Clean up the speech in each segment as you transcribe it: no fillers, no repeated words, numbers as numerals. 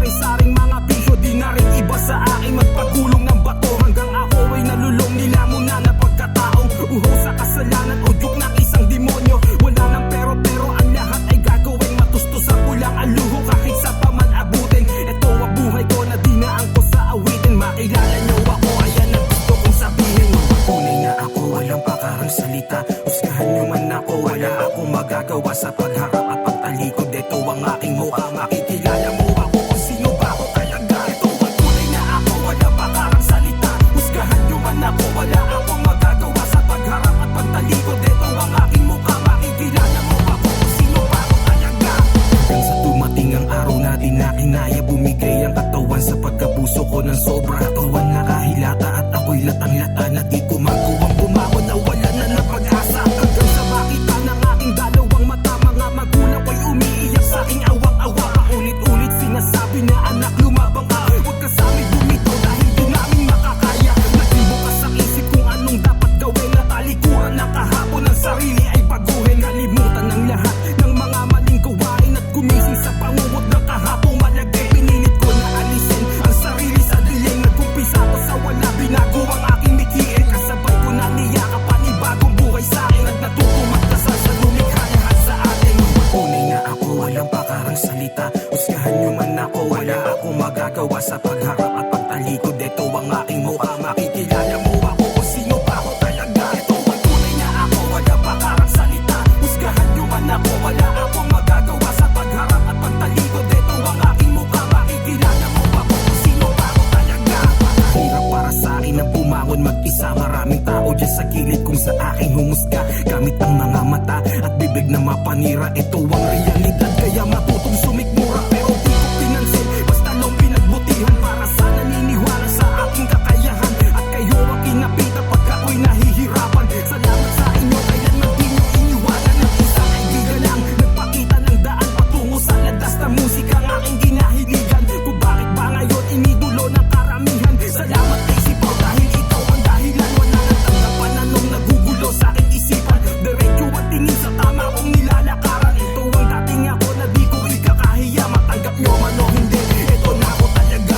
sari-saring mga bisyo, di na rin iba sa akin magpagulong ng bato. Hanggang ako ay nalulong nila muna na pagkataong uho sa kasalanan o duke ng isang demonyo. Wala nang pero ang lahat ay gagawin. Matustusan ko lang ang luho kahit sa paman abutin. Ito ang buhay ko na dinaan ko sa awitin. Makilala nyo ako, ayan ang gusto kong sabihin. Tunay na ako, walang pakarang salita. Husgahan nyo man ako, wala akong magagawa sa pagharap at pagtalikod. Ito ang aking mukha, makikilala mo ako kung sino ba ako talaga. Ito ang tunay na ako, walang pakarang salita. Husgahan nyo man ako, wala akong magagawa sa pagharap at pagtalikod. Ito ang aking mukha, makikilala mo ako kung sino ba ako talaga. Hanggang sa dumating ang araw na di na kinaya, bumigay ang katawan sa pagkapuso ko ng sobra. Katawan nakahilata at ako'y latang-lata na di ko magawang bumangon na wala na ng pag-asa. Hanggang sa makita ng aking dalawang mata, mga magulang ko'y umiiyak sa aking awang-awa. Ulit-ulit sinasabi na anak lumabang ka, huwag ka sa amin bumito dahil di namin makakaya. Naging bukas ang isip kung anong dapat gawin, na talikuran ng kahapon ang sarili ay baguhin. Kalimutan ng lahat ng mga maling gawain at gumising sa pangungot ng kahapong malagay. Pinilit ko na alisin ang sarili sa dilim. Nagkumpisa ko sa wala, binago ang aking mikiin. Kasabay ko na niyakap panibagong buhay sa akin at natuto magdasal sa lumikhayahan sa atin. Tunay na ako, walang pakarang salita. Husgahan nyo man ako, wala akong magagawa sa pagharap at pagtalikod. Ito ang aking mukha, makikilala mo ako kung sino ba ako talaga. Ito ang tunay na ako, walang pakarang salita. Husgahan nyo man ako, wala akong magagawa sa pagharap at pagtalikod. Ito ang aking mukha, makikilala mo ako kung sino ba ako talaga. Hirap para sa akin na bumangon mag-isa. Maraming tao dyan sa gilid kung sa aking humusga. Gamit ang mga mata at bibig na mapanira. Ito ang realidad, kaya matutong sumikmura. Pero di ko pinansin, basta lang pinagbutihan para sa naniniwala sa aking kakayahan. At kayo ang kinapitan pag ako'y nahihirapan. Salamat sa inyo, kailanman di nyo iniwanan. Ng isang kaibigan lang nagpakita ng daan patungo sa landas na musika ang aking ginahiligan. Kung bakit ba ngayon inidulo ng karamihan. Salamat kay Sipaw dahil ikaw ang dahilan. Wala nang tanggapan anong nagugulo sa aking isipan. Diretso at tingin sa tama kong nilalakaran. Ito ang dating ako na di ko ikakahiya. Matanggap nyo man o hindi, ito na ako talaga.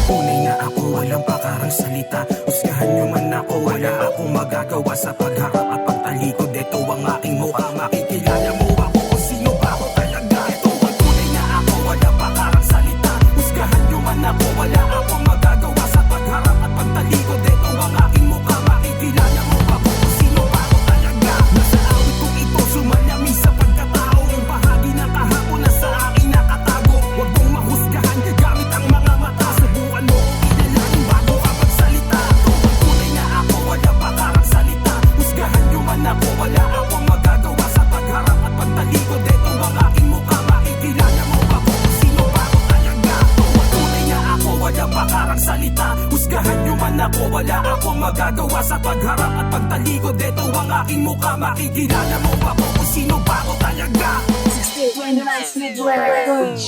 Tunay na ako, walang pakarang salita. Husgahan nyo man ako, wala akong magagawa sa pagharap at pagtalikod. Ito ang aking mukha, makikilala mo ako kung sino ba ako talaga. Ito ang tunay na ako, walang pakarang salita. Husgahan nyo man ako, wala akong magagawa sa pagharap at pagtalikod. Ito ang aking mukha, makikilala mo ako kung sino ba ako talaga. Nasa awit kong ito, sumalami sa pagkatao. Ang bahagi ng kahapon na sa akin nakatago. Huwag mong mahusgahan gamit ang mga mata. Subukan mo kung kilalanin bago ka magsalita. Ito ang tunay na ako, walang pakarang salita. Husgahan nyo man ako, wala akong magagawa sa pagharap at pagtalikod. Ito ang aking mukha, makikilala mo ako kung sino ba ako talaga. Ito ang tunay na ako, walang pakarang salita. Husgahan nyo man ako, wala akong magagawa sa pagharap at pagtalikod. Ito ang aking mukha, makikilala mo ako kung sino ba ako talaga. 1629 Speedway Records.